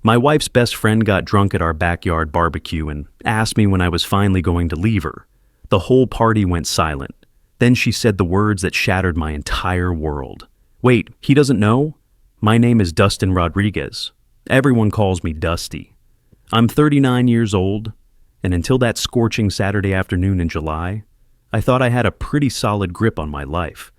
My wife's best friend got drunk at our backyard barbecue and asked me when I was finally going to leave her. The whole party went silent. Then she said the words that shattered my entire world. Wait, he doesn't know? My name is Dustin Rodriguez. Everyone calls me Dusty. I'm 39 years old, and until that scorching Saturday afternoon in July, I thought I had a pretty solid grip on my life.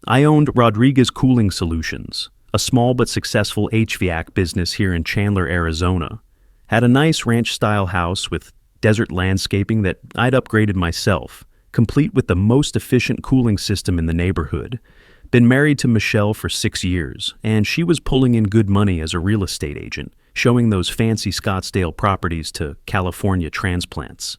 I owned Rodriguez Cooling Solutions, a small but successful HVAC business here in Chandler, Arizona. Had a nice ranch-style house with desert landscaping that I'd upgraded myself, complete with the most efficient cooling system in the neighborhood. Been married to Michelle for 6 years, and she was pulling in good money as a real estate agent, showing those fancy Scottsdale properties to California transplants.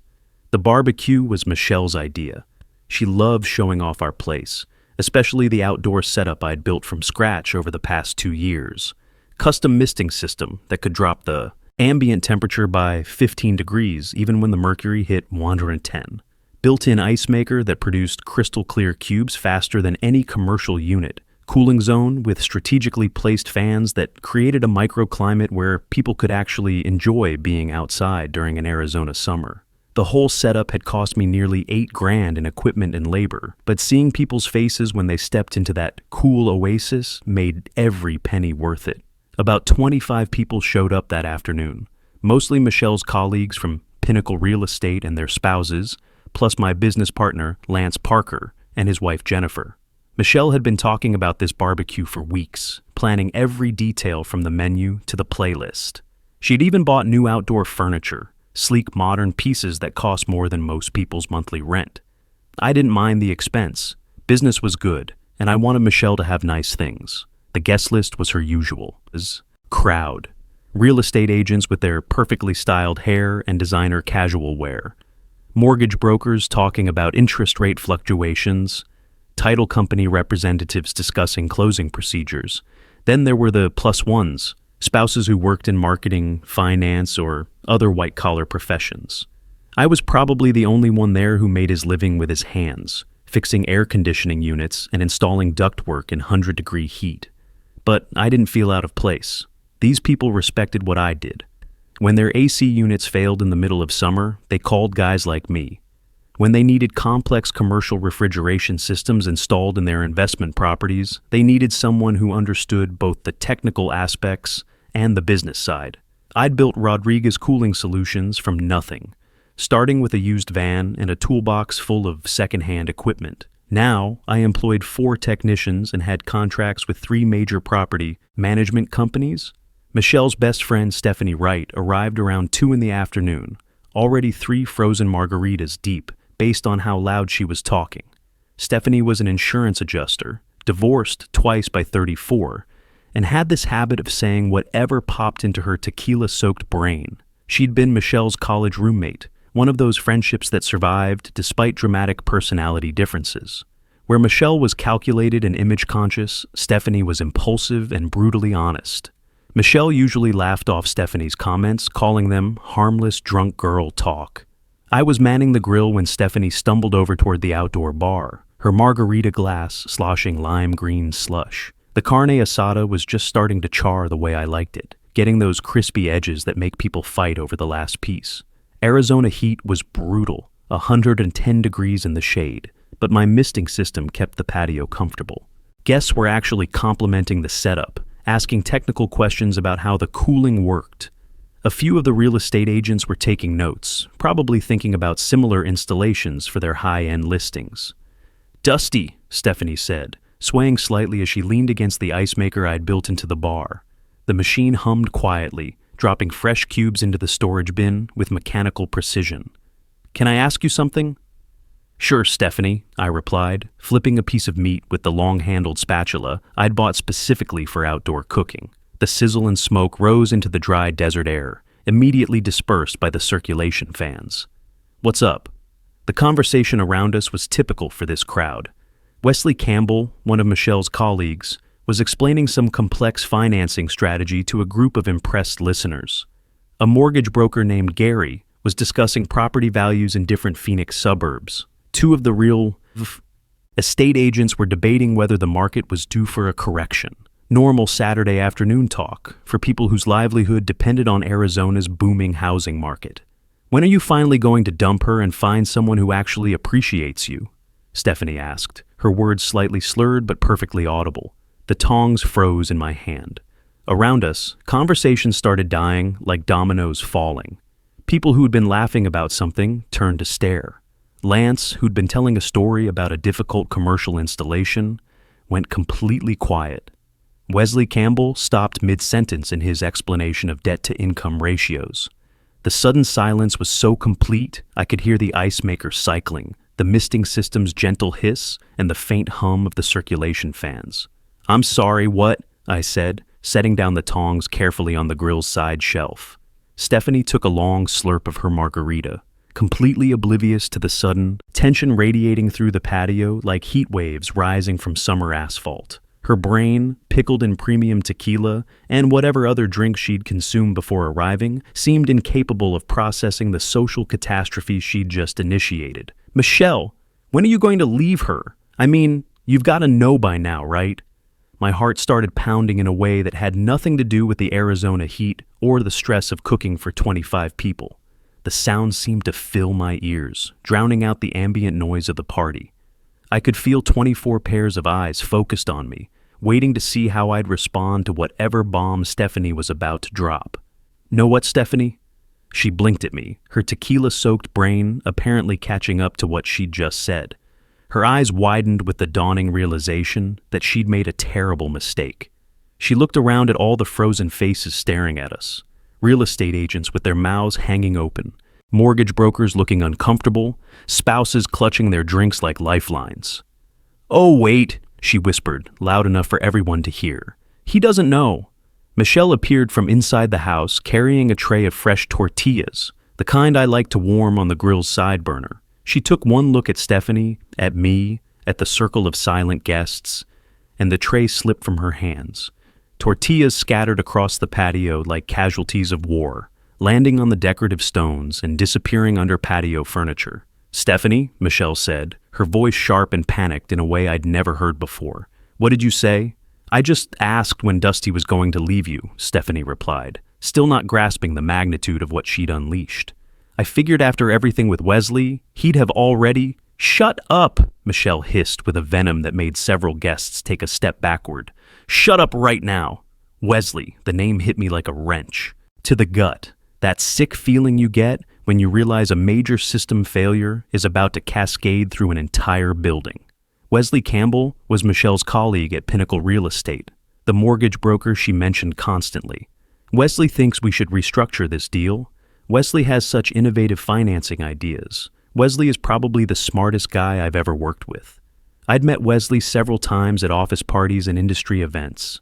The barbecue was Michelle's idea. She loved showing off our place, especially the outdoor setup I'd built from scratch over the past 2 years. Custom misting system that could drop the ambient temperature by 15 degrees even when the mercury hit 110. Built-in ice maker that produced crystal clear cubes faster than any commercial unit. Cooling zone with strategically placed fans that created a microclimate where people could actually enjoy being outside during an Arizona summer. The whole setup had cost me nearly $8,000 in equipment and labor, but seeing people's faces when they stepped into that cool oasis made every penny worth it. About 25 people showed up that afternoon, mostly Michelle's colleagues from Pinnacle Real Estate and their spouses, plus my business partner, Lance Parker, and his wife, Jennifer. Michelle had been talking about this barbecue for weeks, planning every detail from the menu to the playlist. She'd even bought new outdoor furniture, sleek modern pieces that cost more than most people's monthly rent. I didn't mind the expense. Business was good, and I wanted Michelle to have nice things. The guest list was her usual. Crowd. Real estate agents with their perfectly styled hair and designer casual wear. Mortgage brokers talking about interest rate fluctuations, title company representatives discussing closing procedures. Then there were the plus ones, spouses who worked in marketing, finance, or other white-collar professions. I was probably the only one there who made his living with his hands, fixing air conditioning units and installing ductwork in 100-degree heat. But I didn't feel out of place. These people respected what I did. When their AC units failed in the middle of summer, they called guys like me. When they needed complex commercial refrigeration systems installed in their investment properties, they needed someone who understood both the technical aspects and the business side. I'd built Rodriguez Cooling Solutions from nothing, starting with a used van and a toolbox full of secondhand equipment. Now, I employed 4 technicians and had contracts with 3 major property management companies. Michelle's best friend, Stephanie Wright, arrived around 2 in the afternoon, already 3 frozen margaritas deep, based on how loud she was talking. Stephanie was an insurance adjuster, divorced twice by 34, and had this habit of saying whatever popped into her tequila-soaked brain. She'd been Michelle's college roommate, one of those friendships that survived despite dramatic personality differences. Where Michelle was calculated and image-conscious, Stephanie was impulsive and brutally honest. Michelle usually laughed off Stephanie's comments, calling them harmless drunk girl talk. I was manning the grill when Stephanie stumbled over toward the outdoor bar, her margarita glass sloshing lime green slush. The carne asada was just starting to char the way I liked it, getting those crispy edges that make people fight over the last piece. Arizona heat was brutal, 110 degrees in the shade, but my misting system kept the patio comfortable. Guests were actually complimenting the setup, asking technical questions about how the cooling worked. A few of the real estate agents were taking notes, probably thinking about similar installations for their high-end listings. "Dusty," Stephanie said, swaying slightly as she leaned against the ice maker I'd built into the bar. The machine hummed quietly, dropping fresh cubes into the storage bin with mechanical precision. "Can I ask you something?" "Sure, Stephanie," I replied, flipping a piece of meat with the long-handled spatula I'd bought specifically for outdoor cooking. The sizzle and smoke rose into the dry desert air, immediately dispersed by the circulation fans. "What's up?" The conversation around us was typical for this crowd. Wesley Campbell, one of Michelle's colleagues, was explaining some complex financing strategy to a group of impressed listeners. A mortgage broker named Gary was discussing property values in different Phoenix suburbs. 2 of the real estate agents were debating whether the market was due for a correction. Normal Saturday afternoon talk for people whose livelihood depended on Arizona's booming housing market. When are you finally going to dump her and find someone who actually appreciates you? Stephanie asked, her words slightly slurred but perfectly audible. The tongs froze in my hand. Around us, conversations started dying like dominoes falling. People who'd been laughing about something turned to stare. Lance, who'd been telling a story about a difficult commercial installation, went completely quiet. Wesley Campbell stopped mid-sentence in his explanation of debt-to-income ratios. The sudden silence was so complete I could hear the ice maker cycling, the misting system's gentle hiss, and the faint hum of the circulation fans. "I'm sorry, what?" I said, setting down the tongs carefully on the grill's side shelf. Stephanie took a long slurp of her margarita, completely oblivious to the sudden tension radiating through the patio like heat waves rising from summer asphalt. Her brain, pickled in premium tequila and whatever other drink she'd consumed before arriving, seemed incapable of processing the social catastrophe she'd just initiated. "Michelle, when are you going to leave her? I mean, you've got to know by now, right?" My heart started pounding in a way that had nothing to do with the Arizona heat or the stress of cooking for 25 people. The sound seemed to fill my ears, drowning out the ambient noise of the party. I could feel 24 pairs of eyes focused on me, waiting to see how I'd respond to whatever bomb Stephanie was about to drop. "Know what, Stephanie?" She blinked at me, her tequila-soaked brain apparently catching up to what she'd just said. Her eyes widened with the dawning realization that she'd made a terrible mistake. She looked around at all the frozen faces staring at us. Real estate agents with their mouths hanging open, mortgage brokers looking uncomfortable, spouses clutching their drinks like lifelines. "Oh, wait," she whispered, loud enough for everyone to hear. "He doesn't know." Michelle appeared from inside the house carrying a tray of fresh tortillas, the kind I like to warm on the grill's side burner. She took one look at Stephanie, at me, at the circle of silent guests, and the tray slipped from her hands. Tortillas scattered across the patio like casualties of war, landing on the decorative stones and disappearing under patio furniture. "Stephanie," Michelle said, her voice sharp and panicked in a way I'd never heard before. "What did you say?" "I just asked when Dusty was going to leave you," Stephanie replied, still not grasping the magnitude of what she'd unleashed. "I figured after everything with Wesley, he'd have already—" "Shut up," Michelle hissed with a venom that made several guests take a step backward. "Shut up right now." Wesley, the name hit me like a wrench. To the gut, that sick feeling you get when you realize a major system failure is about to cascade through an entire building. Wesley Campbell was Michelle's colleague at Pinnacle Real Estate, the mortgage broker she mentioned constantly. "Wesley thinks we should restructure this deal. Wesley has such innovative financing ideas. Wesley is probably the smartest guy I've ever worked with." I'd met Wesley several times at office parties and industry events.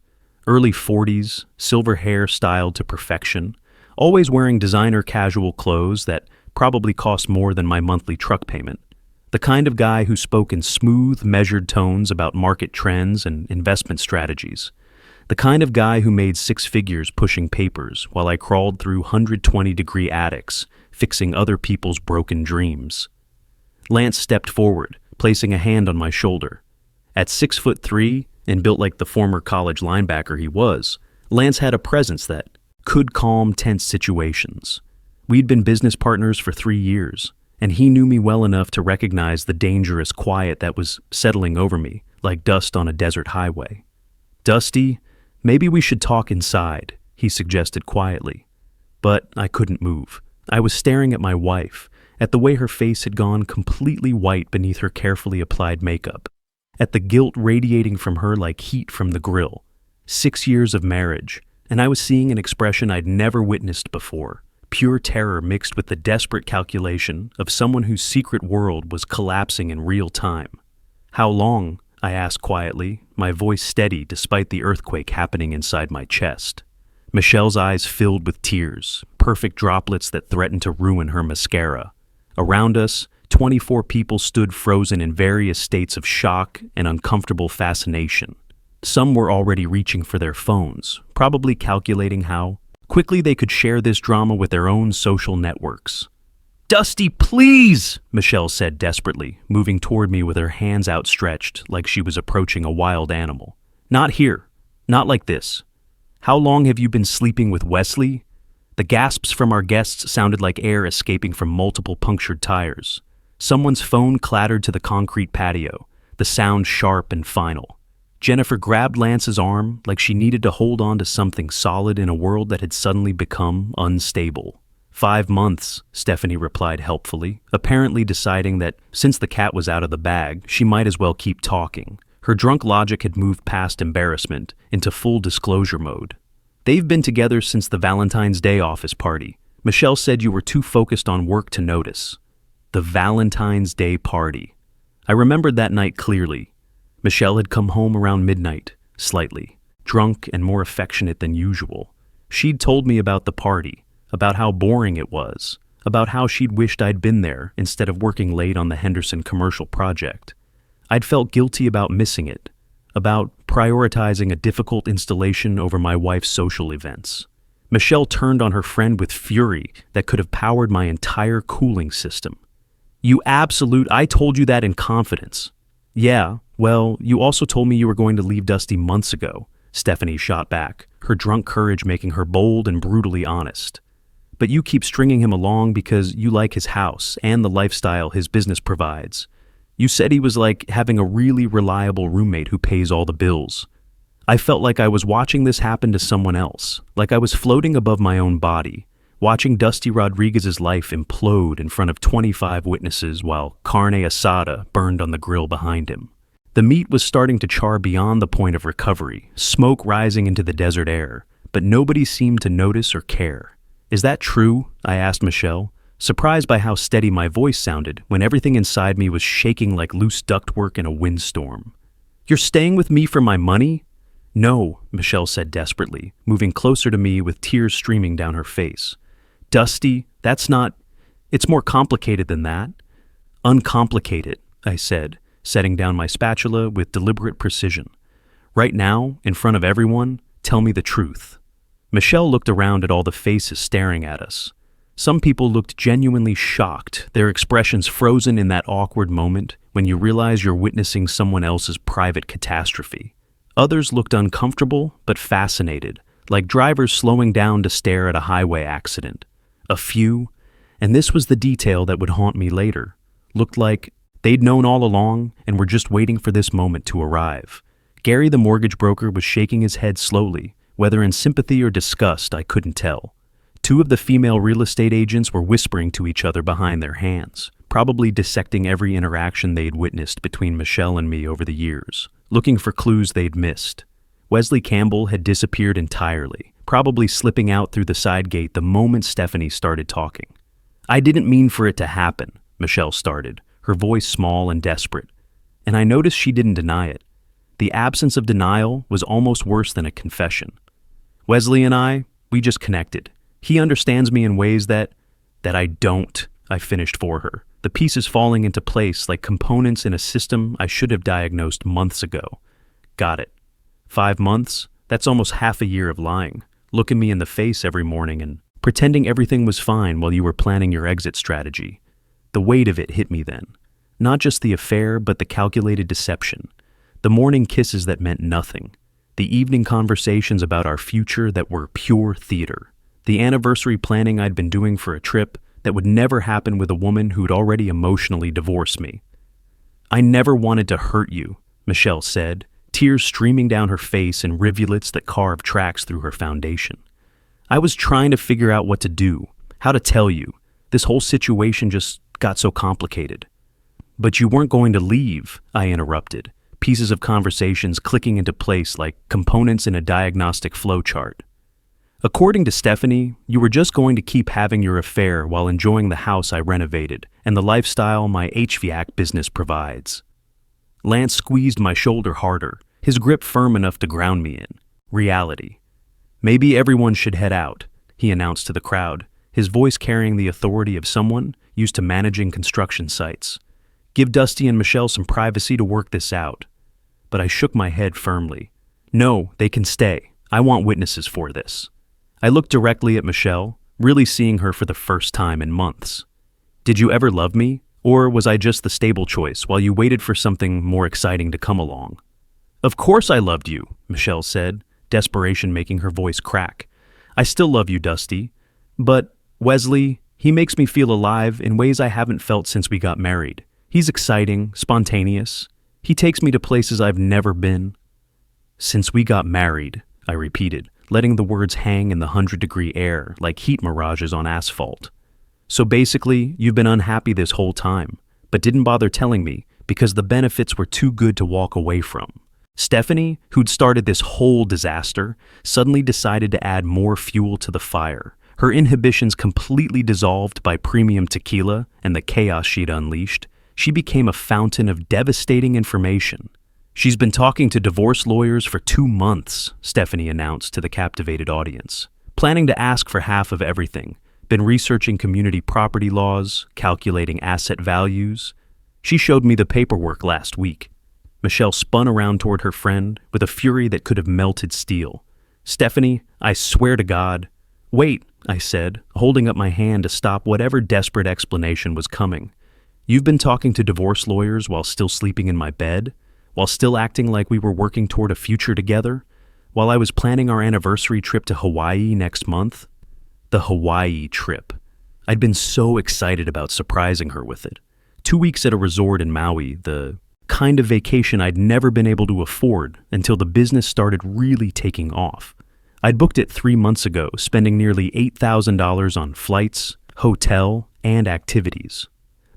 Early 40s, silver hair styled to perfection, always wearing designer casual clothes that probably cost more than my monthly truck payment. The kind of guy who spoke in smooth, measured tones about market trends and investment strategies. The kind of guy who made six figures pushing papers while I crawled through 120-degree attics, fixing other people's broken dreams. Lance stepped forward, placing a hand on my shoulder. At 6'3" and built like the former college linebacker he was, Lance had a presence that could calm tense situations. We'd been business partners for 3 years, and he knew me well enough to recognize the dangerous quiet that was settling over me, like dust on a desert highway. "Dusty, maybe we should talk inside," he suggested quietly. But I couldn't move. I was staring at my wife, at the way her face had gone completely white beneath her carefully applied makeup, at the guilt radiating from her like heat from the grill. 6 years of marriage, and I was seeing an expression I'd never witnessed before, pure terror mixed with the desperate calculation of someone whose secret world was collapsing in real time. "How long?" I asked quietly, my voice steady despite the earthquake happening inside my chest. Michelle's eyes filled with tears, perfect droplets that threatened to ruin her mascara. Around us, 24 people stood frozen in various states of shock and uncomfortable fascination. Some were already reaching for their phones, probably calculating how quickly they could share this drama with their own social networks. "Dusty, please!" Michelle said desperately, moving toward me with her hands outstretched like she was approaching a wild animal. "Not here. Not like this. How long have you been sleeping with Wesley? The gasps from our guests sounded like air escaping from multiple punctured tires. Someone's phone clattered to the concrete patio, the sound sharp and final. Jennifer grabbed Lance's arm like she needed to hold on to something solid in a world that had suddenly become unstable. 5 months, Stephanie replied helpfully, apparently deciding that since the cat was out of the bag, she might as well keep talking. Her drunk logic had moved past embarrassment into full disclosure mode. They've been together since the Valentine's Day office party. Michelle said you were too focused on work to notice. The Valentine's Day party. I remembered that night clearly. Michelle had come home around midnight, slightly, drunk and more affectionate than usual. She'd told me about the party, about how boring it was, about how she'd wished I'd been there instead of working late on the Henderson commercial project. I'd felt guilty about missing it, about prioritizing a difficult installation over my wife's social events. Michelle turned on her friend with fury that could have powered my entire cooling system. I told you that in confidence. Yeah, well, you also told me you were going to leave Dusty months ago, Stephanie shot back, her drunk courage making her bold and brutally honest. But you keep stringing him along because you like his house and the lifestyle his business provides. You said he was like having a really reliable roommate who pays all the bills. I felt like I was watching this happen to someone else, like I was floating above my own body, watching Dusty Rodriguez's life implode in front of 25 witnesses while carne asada burned on the grill behind him. The meat was starting to char beyond the point of recovery, smoke rising into the desert air, but nobody seemed to notice or care. Is that true? I asked Michelle, surprised by how steady my voice sounded when everything inside me was shaking like loose ductwork in a windstorm. You're staying with me for my money? No, Michelle said desperately, moving closer to me with tears streaming down her face. Dusty, that's not... It's more complicated than that. Uncomplicated, I said, setting down my spatula with deliberate precision. Right now, in front of everyone, tell me the truth. Michelle looked around at all the faces staring at us. Some people looked genuinely shocked, their expressions frozen in that awkward moment when you realize you're witnessing someone else's private catastrophe. Others looked uncomfortable but fascinated, like drivers slowing down to stare at a highway accident. A few, and this was the detail that would haunt me later, looked like they'd known all along and were just waiting for this moment to arrive. Gary the mortgage broker was shaking his head slowly, whether in sympathy or disgust I couldn't tell. 2 of the female real estate agents were whispering to each other behind their hands, probably dissecting every interaction they'd witnessed between Michelle and me over the years, looking for clues they'd missed. Wesley Campbell had disappeared entirely, probably slipping out through the side gate the moment Stephanie started talking. I didn't mean for it to happen, Michelle started, her voice small and desperate, and I noticed she didn't deny it. The absence of denial was almost worse than a confession. Wesley and we just connected. He understands me in ways that I don't, I finished for her, the pieces falling into place like components in a system I should have diagnosed months ago. Got it. 5 months? That's almost half a year of lying, looking me in the face every morning and pretending everything was fine while you were planning your exit strategy. The weight of it hit me then. Not just the affair, but the calculated deception. The morning kisses that meant nothing. The evening conversations about our future that were pure theater. The anniversary planning I'd been doing for a trip that would never happen with a woman who'd already emotionally divorced me. I never wanted to hurt you, Michelle said, tears streaming down her face in rivulets that carved tracks through her foundation. I was trying to figure out what to do, how to tell you. This whole situation just got so complicated. But you weren't going to leave, I interrupted, pieces of conversations clicking into place like components in a diagnostic flowchart. According to Stephanie, you were just going to keep having your affair while enjoying the house I renovated and the lifestyle my HVAC business provides. Lance squeezed my shoulder harder, his grip firm enough to ground me in. Reality. Maybe everyone should head out, he announced to the crowd, his voice carrying the authority of someone used to managing construction sites. Give Dusty and Michelle some privacy to work this out. But I shook my head firmly. No, they can stay. I want witnesses for this. I looked directly at Michelle, really seeing her for the first time in months. Did you ever love me? Or was I just the stable choice while you waited for something more exciting to come along? Of course I loved you, Michelle said, desperation making her voice crack. I still love you, Dusty. But, Wesley, he makes me feel alive in ways I haven't felt since we got married. He's exciting, spontaneous. He takes me to places I've never been. Since we got married, I repeated, letting the words hang in the 100-degree air like heat mirages on asphalt. So basically, you've been unhappy this whole time, but didn't bother telling me because the benefits were too good to walk away from. Stephanie, who'd started this whole disaster, suddenly decided to add more fuel to the fire. Her inhibitions completely dissolved by premium tequila and the chaos she'd unleashed. She became a fountain of devastating information. She's been talking to divorce lawyers for 2 months, Stephanie announced to the captivated audience. Planning to ask for half of everything. Been researching community property laws, calculating asset values. She showed me the paperwork last week. Michelle spun around toward her friend with a fury that could have melted steel. Stephanie, I swear to God. Wait, I said, holding up my hand to stop whatever desperate explanation was coming. You've been talking to divorce lawyers while still sleeping in my bed? While still acting like we were working toward a future together? While I was planning our anniversary trip to Hawaii next month? The Hawaii trip. I'd been so excited about surprising her with it. 2 weeks at a resort in Maui, the kind of vacation I'd never been able to afford until the business started really taking off. I'd booked it 3 months ago, spending nearly $8,000 on flights, hotel, and activities.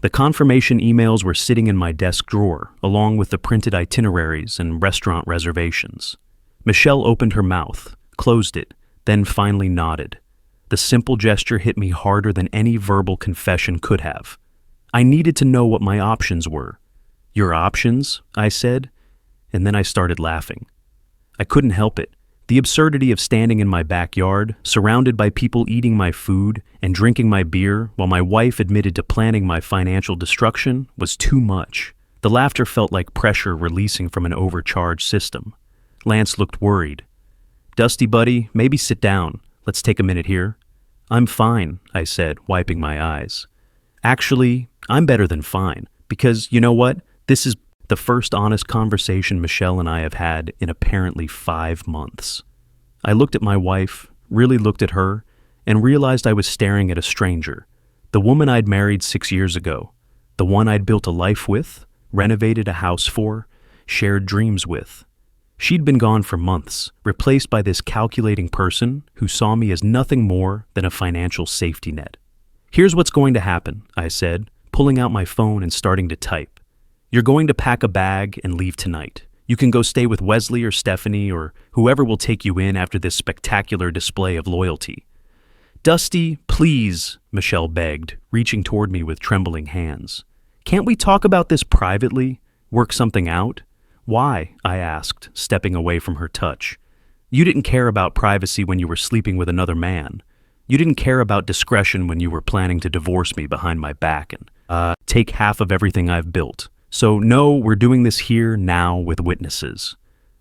The confirmation emails were sitting in my desk drawer, along with the printed itineraries and restaurant reservations. Michelle opened her mouth, closed it, then finally nodded. The simple gesture hit me harder than any verbal confession could have. I needed to know what my options were. Your options? I said, and then I started laughing. I couldn't help it. The absurdity of standing in my backyard, surrounded by people eating my food and drinking my beer while my wife admitted to planning my financial destruction was too much. The laughter felt like pressure releasing from an overcharged system. Lance looked worried. Dusty buddy, maybe sit down. Let's take a minute here. I'm fine, I said, wiping my eyes. Actually, I'm better than fine, because you know what? This is the first honest conversation Michelle and I have had in apparently 5 months. I looked at my wife, really looked at her, and realized I was staring at a stranger. The woman I'd married 6 years ago. The one I'd built a life with, renovated a house for, shared dreams with. She'd been gone for months, replaced by this calculating person who saw me as nothing more than a financial safety net. Here's what's going to happen, I said, pulling out my phone and starting to type. You're going to pack a bag and leave tonight. You can go stay with Wesley or Stephanie or whoever will take you in after this spectacular display of loyalty. Dusty, please, Michelle begged, reaching toward me with trembling hands. Can't we talk about this privately? Work something out? Why? I asked, stepping away from her touch. You didn't care about privacy when you were sleeping with another man. You didn't care about discretion when you were planning to divorce me behind my back and take half of everything I've built. So no, we're doing this here, now, with witnesses.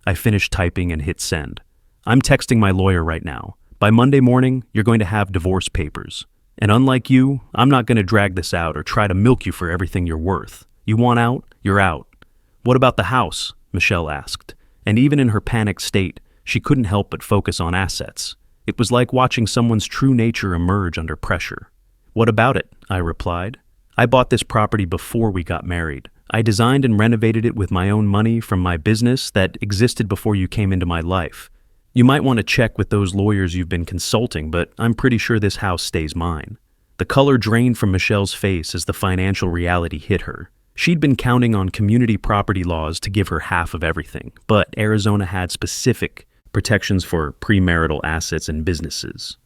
I finished typing and hit send. I'm texting my lawyer right now. By Monday morning, you're going to have divorce papers. And unlike you, I'm not going to drag this out or try to milk you for everything you're worth. You want out? You're out. What about the house? Michelle asked. And even in her panicked state, she couldn't help but focus on assets. It was like watching someone's true nature emerge under pressure. What about it? I replied. I bought this property before we got married. I designed and renovated it with my own money from my business that existed before you came into my life. You might want to check with those lawyers you've been consulting, but I'm pretty sure this house stays mine. The color drained from Michelle's face as the financial reality hit her. She'd been counting on community property laws to give her half of everything, but Arizona had specific protections for premarital assets and businesses.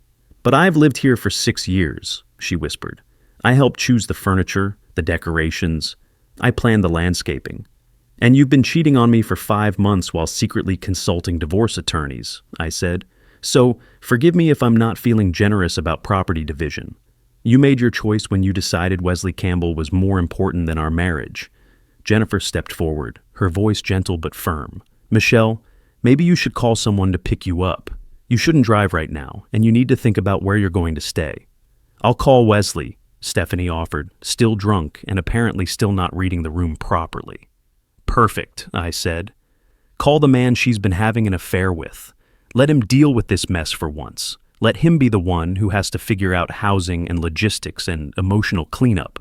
But I've lived here for 6 years, she whispered. I helped choose the furniture, the decorations. I planned the landscaping. And you've been cheating on me for 5 months while secretly consulting divorce attorneys, I said. So forgive me if I'm not feeling generous about property division. You made your choice when you decided Wesley Campbell was more important than our marriage. Jennifer stepped forward, her voice gentle but firm. Michelle, maybe you should call someone to pick you up. You shouldn't drive right now, and you need to think about where you're going to stay. I'll call Wesley, Stephanie offered, still drunk and apparently still not reading the room properly. Perfect, I said. Call the man she's been having an affair with. Let him deal with this mess for once. Let him be the one who has to figure out housing and logistics and emotional cleanup.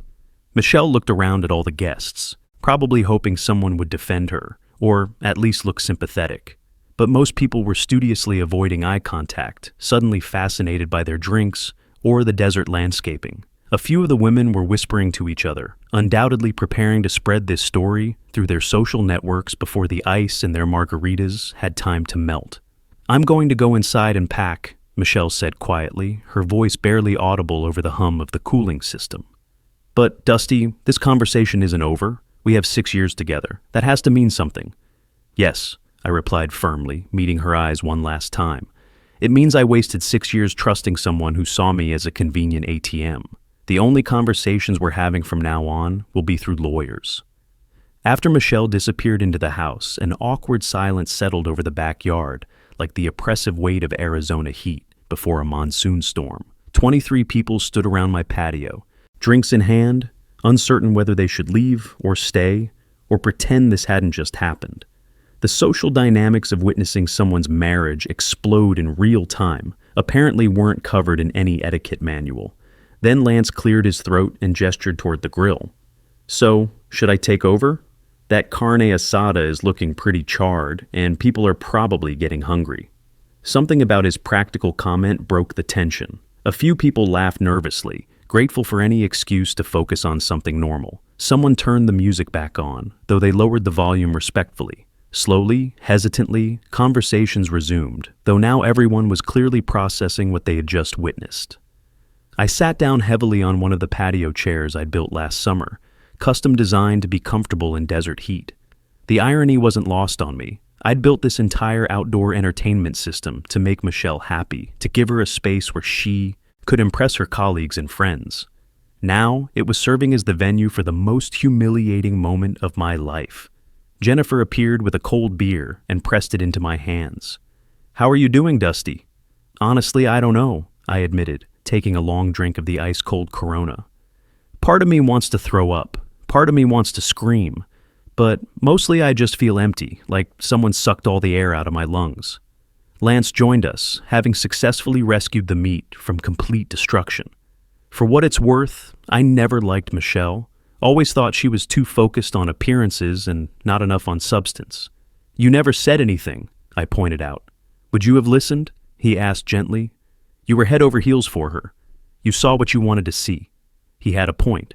Michelle looked around at all the guests, probably hoping someone would defend her, or at least look sympathetic. But most people were studiously avoiding eye contact, suddenly fascinated by their drinks or the desert landscaping. A few of the women were whispering to each other, undoubtedly preparing to spread this story through their social networks before the ice in their margaritas had time to melt. "I'm going to go inside and pack," Michelle said quietly, her voice barely audible over the hum of the cooling system. "But, Dusty, this conversation isn't over. We have 6 years together. That has to mean something." "Yes," I replied firmly, meeting her eyes one last time. "It means I wasted 6 years trusting someone who saw me as a convenient ATM. The only conversations we're having from now on will be through lawyers." After Michelle disappeared into the house, an awkward silence settled over the backyard, like the oppressive weight of Arizona heat before a monsoon storm. 23 people stood around my patio, drinks in hand, uncertain whether they should leave or stay or pretend this hadn't just happened. The social dynamics of witnessing someone's marriage explode in real time apparently weren't covered in any etiquette manual. Then Lance cleared his throat and gestured toward the grill. "So, should I take over? That carne asada is looking pretty charred, and people are probably getting hungry." Something about his practical comment broke the tension. A few people laughed nervously, grateful for any excuse to focus on something normal. Someone turned the music back on, though they lowered the volume respectfully. Slowly, hesitantly, conversations resumed, though now everyone was clearly processing what they had just witnessed. I sat down heavily on one of the patio chairs I'd built last summer, custom designed to be comfortable in desert heat. The irony wasn't lost on me. I'd built this entire outdoor entertainment system to make Michelle happy, to give her a space where she could impress her colleagues and friends. Now, it was serving as the venue for the most humiliating moment of my life. Jennifer appeared with a cold beer and pressed it into my hands. "How are you doing, Dusty?" "Honestly, I don't know," I admitted, taking a long drink of the ice-cold Corona. "Part of me wants to throw up. Part of me wants to scream. But mostly I just feel empty, like someone sucked all the air out of my lungs." Lance joined us, having successfully rescued the meat from complete destruction. For what it's worth, I never liked Michelle. Always thought she was too focused on appearances and not enough on substance. "You never said anything," I pointed out. "Would you have listened?" he asked gently. "You were head over heels for her. You saw what you wanted to see." He had a point.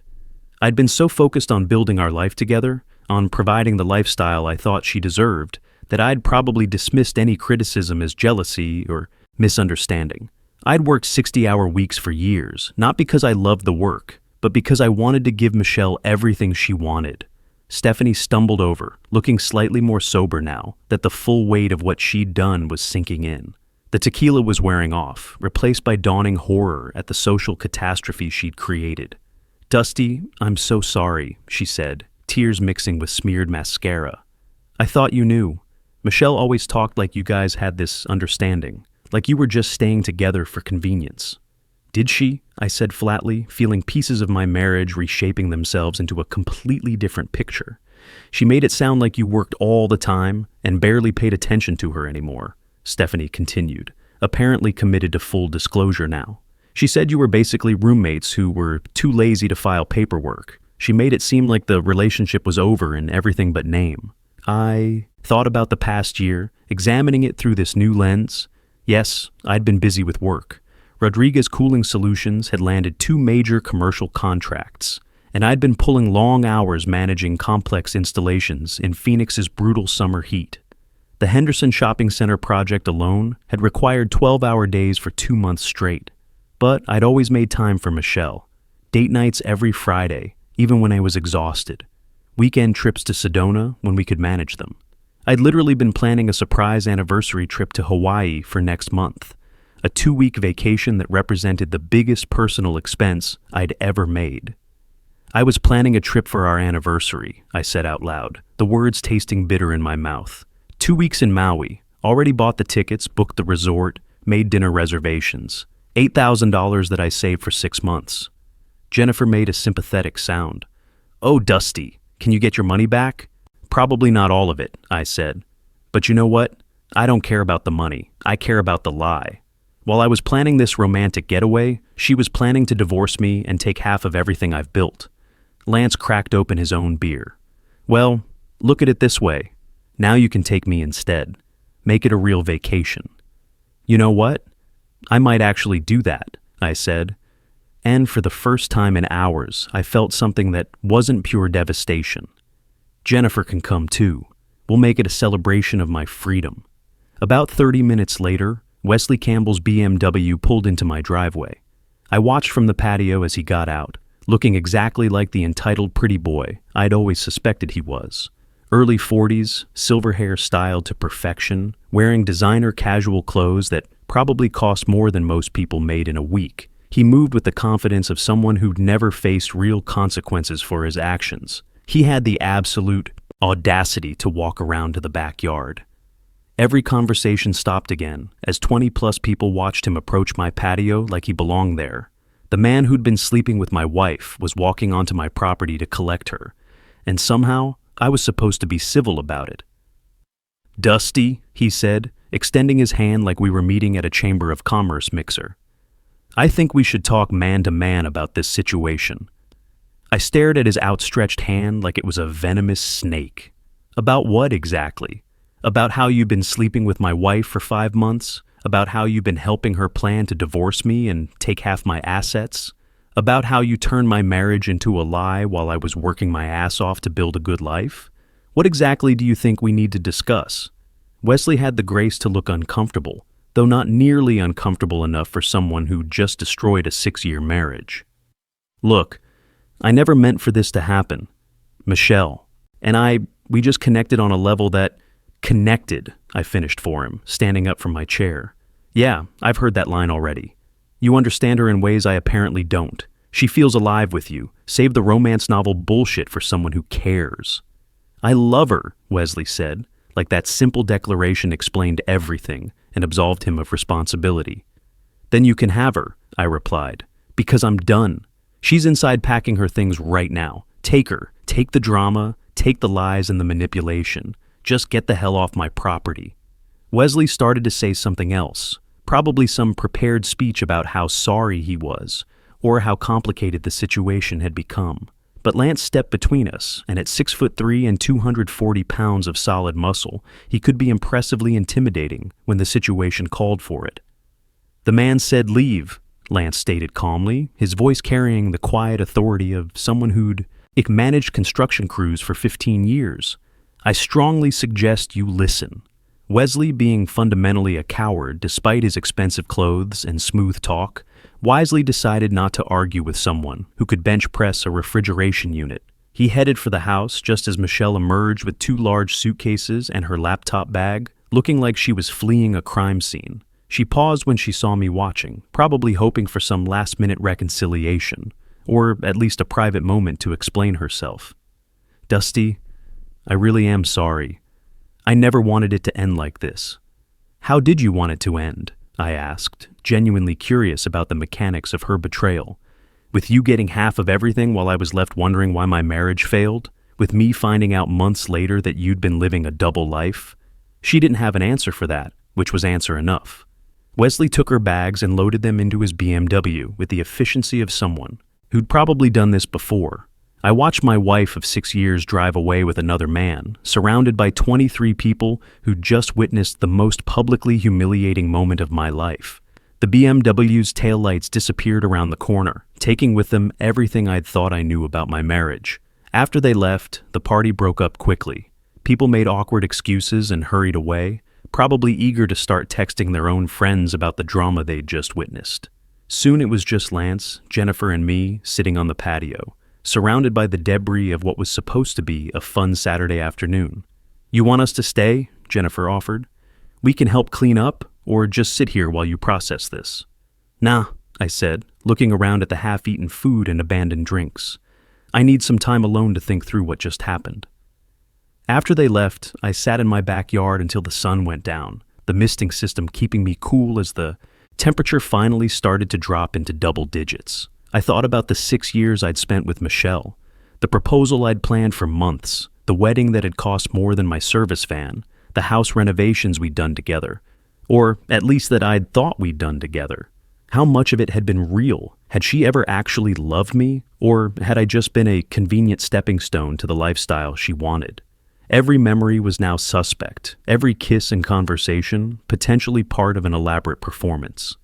I'd been so focused on building our life together, on providing the lifestyle I thought she deserved, that I'd probably dismissed any criticism as jealousy or misunderstanding. I'd worked 60-hour weeks for years, not because I loved the work, but because I wanted to give Michelle everything she wanted. Stephanie stumbled over, looking slightly more sober now, that the full weight of what she'd done was sinking in. The tequila was wearing off, replaced by dawning horror at the social catastrophe she'd created. "Dusty, I'm so sorry," she said, tears mixing with smeared mascara. "I thought you knew. Michelle always talked like you guys had this understanding, like you were just staying together for convenience." "Did she?" I said flatly, feeling pieces of my marriage reshaping themselves into a completely different picture. "She made it sound like you worked all the time and barely paid attention to her anymore," Stephanie continued, apparently committed to full disclosure now. "She said you were basically roommates who were too lazy to file paperwork. She made it seem like the relationship was over in everything but name." I thought about the past year, examining it through this new lens. Yes, I'd been busy with work. Rodriguez Cooling Solutions had landed 2 major commercial contracts, and I'd been pulling long hours managing complex installations in Phoenix's brutal summer heat. The Henderson Shopping Center project alone had required 12-hour days for 2 months straight. But I'd always made time for Michelle. Date nights every Friday, even when I was exhausted. Weekend trips to Sedona when we could manage them. I'd literally been planning a surprise anniversary trip to Hawaii for next month. A 2-week vacation that represented the biggest personal expense I'd ever made. "I was planning a trip for our anniversary," I said out loud, the words tasting bitter in my mouth. 2 weeks in Maui, already bought the tickets, booked the resort, made dinner reservations. $8,000 that I saved for 6 months. Jennifer made a sympathetic sound. "Oh, Dusty, can you get your money back?" "Probably not all of it," I said. "But you know what? I don't care about the money. I care about the lie. While I was planning this romantic getaway, she was planning to divorce me and take half of everything I've built. Lance cracked open his own beer. Well, look at it this way. Now you can take me instead. Make it a real vacation. You know what? I might actually do that, I said. And for the first time in hours, I felt something that wasn't pure devastation. Jennifer can come too. We'll make it a celebration of my freedom. About 30 minutes later, Wesley Campbell's BMW pulled into my driveway. I watched from the patio as he got out, looking exactly like the entitled pretty boy I'd always suspected he was. Early 40s, silver hair styled to perfection, wearing designer casual clothes that probably cost more than most people made in a week. He moved with the confidence of someone who'd never faced real consequences for his actions. He had the absolute audacity to walk around to the backyard. Every conversation stopped again as 20-plus people watched him approach my patio like he belonged there. The man who'd been sleeping with my wife was walking onto my property to collect her, and somehow I was supposed to be civil about it. "Dusty," he said, extending his hand like we were meeting at a Chamber of Commerce mixer. "I think we should talk man to man about this situation." I stared at his outstretched hand like it was a venomous snake. About what exactly? About how you've been sleeping with my wife for 5 months? About how you've been helping her plan to divorce me and take half my assets? About how you turned my marriage into a lie while I was working my ass off to build a good life? What exactly do you think we need to discuss? Wesley had the grace to look uncomfortable, though not nearly uncomfortable enough for someone who just destroyed a 6-year marriage. "Look, I never meant for this to happen. Michelle and we just connected on a level that connected," I finished for him, standing up from my chair. "Yeah, I've heard that line already. You understand her in ways I apparently don't. She feels alive with you. Save the romance novel bullshit for someone who cares." "I love her," Wesley said, like that simple declaration explained everything and absolved him of responsibility. "Then you can have her," I replied, "because I'm done. She's inside packing her things right now. Take her. Take the drama. Take the lies and the manipulation. Just get the hell off my property." Wesley started to say something else, probably some prepared speech about how sorry he was, or how complicated the situation had become. But Lance stepped between us, and at 6'3" and 240 pounds of solid muscle, he could be impressively intimidating when the situation called for it. "The man said leave," Lance stated calmly, his voice carrying the quiet authority of someone who'd managed construction crews for 15 years. "I strongly suggest you listen." Wesley, being fundamentally a coward despite his expensive clothes and smooth talk, wisely decided not to argue with someone who could bench press a refrigeration unit. He headed for the house just as Michelle emerged with 2 large suitcases and her laptop bag, looking like she was fleeing a crime scene. She paused when she saw me watching, probably hoping for some last-minute reconciliation, or at least a private moment to explain herself. "Dusty, I really am sorry. I never wanted it to end like this." "How did you want it to end?" I asked, genuinely curious about the mechanics of her betrayal. "With you getting half of everything while I was left wondering why my marriage failed? With me finding out months later that you'd been living a double life?" She didn't have an answer for that, which was answer enough. Wesley took her bags and loaded them into his BMW with the efficiency of someone who'd probably done this before. I watched my wife of 6 years drive away with another man, surrounded by 23 people who'd just witnessed the most publicly humiliating moment of my life. The BMW's taillights disappeared around the corner, taking with them everything I'd thought I knew about my marriage. After they left, the party broke up quickly. People made awkward excuses and hurried away, probably eager to start texting their own friends about the drama they'd just witnessed. Soon it was just Lance, Jennifer, and me sitting on the patio, surrounded by the debris of what was supposed to be a fun Saturday afternoon. "You want us to stay?" Jennifer offered. "We can help clean up, or just sit here while you process this." "Nah," I said, looking around at the half-eaten food and abandoned drinks. "I need some time alone to think through what just happened." After they left, I sat in my backyard until the sun went down, the misting system keeping me cool as the temperature finally started to drop into double digits. I thought about the 6 years I'd spent with Michelle, the proposal I'd planned for months, the wedding that had cost more than my service van, the house renovations we'd done together, or at least that I'd thought we'd done together. How much of it had been real? Had she ever actually loved me, or had I just been a convenient stepping stone to the lifestyle she wanted? Every memory was now suspect, every kiss and conversation potentially part of an elaborate performance.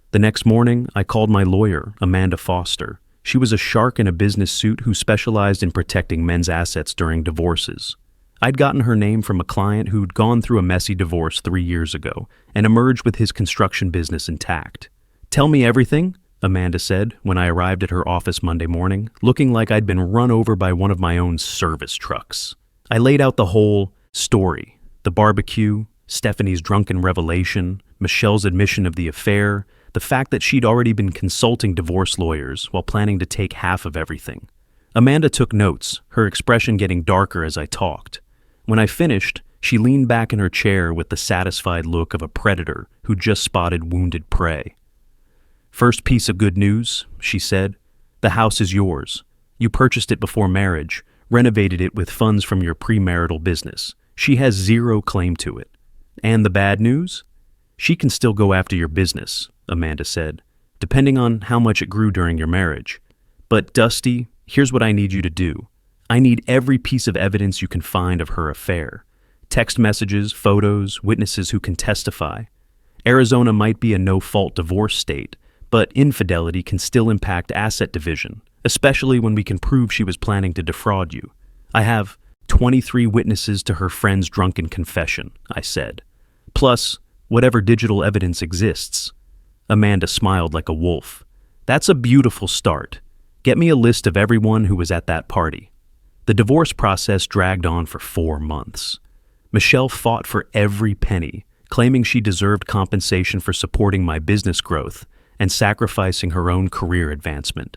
The next morning, I called my lawyer, Amanda Foster. She was a shark in a business suit who specialized in protecting men's assets during divorces. I'd gotten her name from a client who'd gone through a messy divorce 3 years ago and emerged with his construction business intact. "Tell me everything," Amanda said when I arrived at her office Monday morning, looking like I'd been run over by one of my own service trucks. I laid out the whole story: the barbecue, Stephanie's drunken revelation, Michelle's admission of the affair, the fact that she'd already been consulting divorce lawyers while planning to take half of everything. Amanda took notes, her expression getting darker as I talked. When I finished, she leaned back in her chair with the satisfied look of a predator who'd just spotted wounded prey. "First piece of good news," she said. "The house is yours. You purchased it before marriage, renovated it with funds from your premarital business. She has zero claim to it. And the bad news? She can still go after your business," Amanda said, "depending on how much it grew during your marriage. But Dusty, here's what I need you to do. I need every piece of evidence you can find of her affair. Text messages, photos, witnesses who can testify. Arizona might be a no-fault divorce state, but infidelity can still impact asset division, especially when we can prove she was planning to defraud you. I have 23 witnesses to her friend's drunken confession," I said. "Plus, whatever digital evidence exists." Amanda smiled like a wolf. "That's a beautiful start. Get me a list of everyone who was at that party." The divorce process dragged on for 4 months. Michelle fought for every penny, claiming she deserved compensation for supporting my business growth and sacrificing her own career advancement.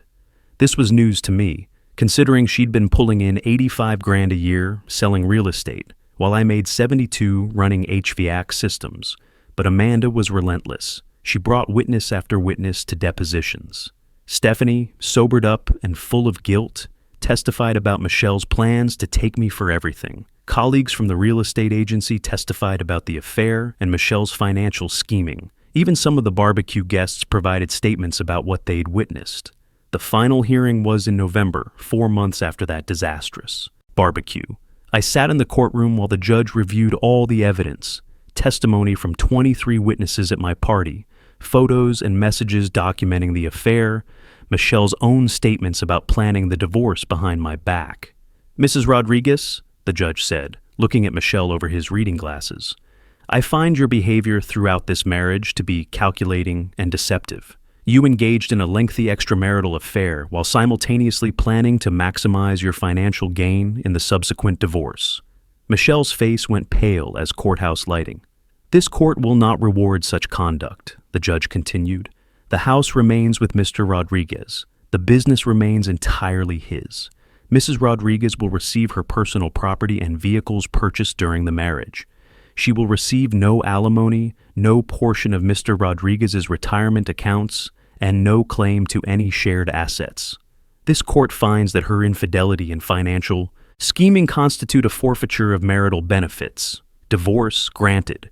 This was news to me, considering she'd been pulling in $85,000 a year selling real estate, while I made 72 running HVAC systems. But Amanda was relentless. She brought witness after witness to depositions. Stephanie, sobered up and full of guilt, testified about Michelle's plans to take me for everything. Colleagues from the real estate agency testified about the affair and Michelle's financial scheming. Even some of the barbecue guests provided statements about what they'd witnessed. The final hearing was in November, 4 months after that disastrous barbecue. I sat in the courtroom while the judge reviewed all the evidence, testimony from 23 witnesses at my party, photos and messages documenting the affair, Michelle's own statements about planning the divorce behind my back. "Mrs. Rodriguez," the judge said, looking at Michelle over his reading glasses, "I find your behavior throughout this marriage to be calculating and deceptive. You engaged in a lengthy extramarital affair while simultaneously planning to maximize your financial gain in the subsequent divorce." Michelle's face went pale as courthouse lighting. "This court will not reward such conduct," the judge continued. "The house remains with Mr. Rodriguez. The business remains entirely his. Mrs. Rodriguez will receive her personal property and vehicles purchased during the marriage. She will receive no alimony, no portion of Mr. Rodriguez's retirement accounts, and no claim to any shared assets. This court finds that her infidelity and financial scheming constitute a forfeiture of marital benefits. Divorce granted."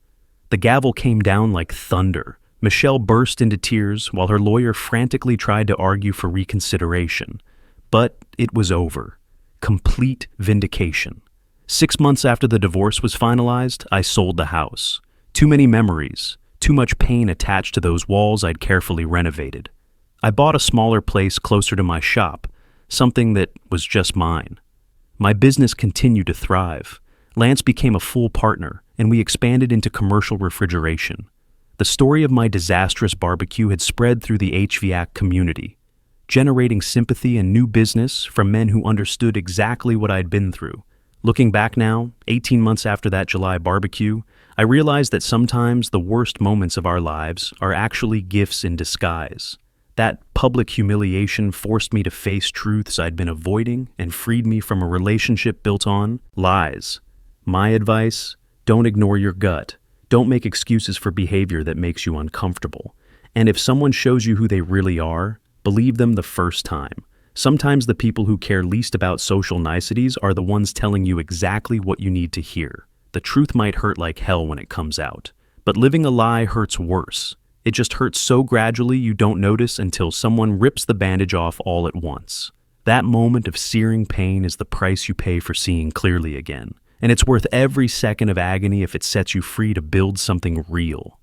The gavel came down like thunder. Michelle burst into tears while her lawyer frantically tried to argue for reconsideration. But it was over. Complete vindication. 6 months after the divorce was finalized, I sold the house. Too many memories, too much pain attached to those walls I'd carefully renovated. I bought a smaller place closer to my shop, something that was just mine. My business continued to thrive. Lance became a full partner, and we expanded into commercial refrigeration. The story of my disastrous barbecue had spread through the HVAC community, generating sympathy and new business from men who understood exactly what I'd been through. Looking back now, 18 months after that July barbecue, I realized that sometimes the worst moments of our lives are actually gifts in disguise. That public humiliation forced me to face truths I'd been avoiding and freed me from a relationship built on lies. My advice: don't ignore your gut. Don't make excuses for behavior that makes you uncomfortable. And if someone shows you who they really are, believe them the first time. Sometimes the people who care least about social niceties are the ones telling you exactly what you need to hear. The truth might hurt like hell when it comes out, but living a lie hurts worse. It just hurts so gradually you don't notice until someone rips the bandage off all at once. That moment of searing pain is the price you pay for seeing clearly again, and it's worth every second of agony if it sets you free to build something real.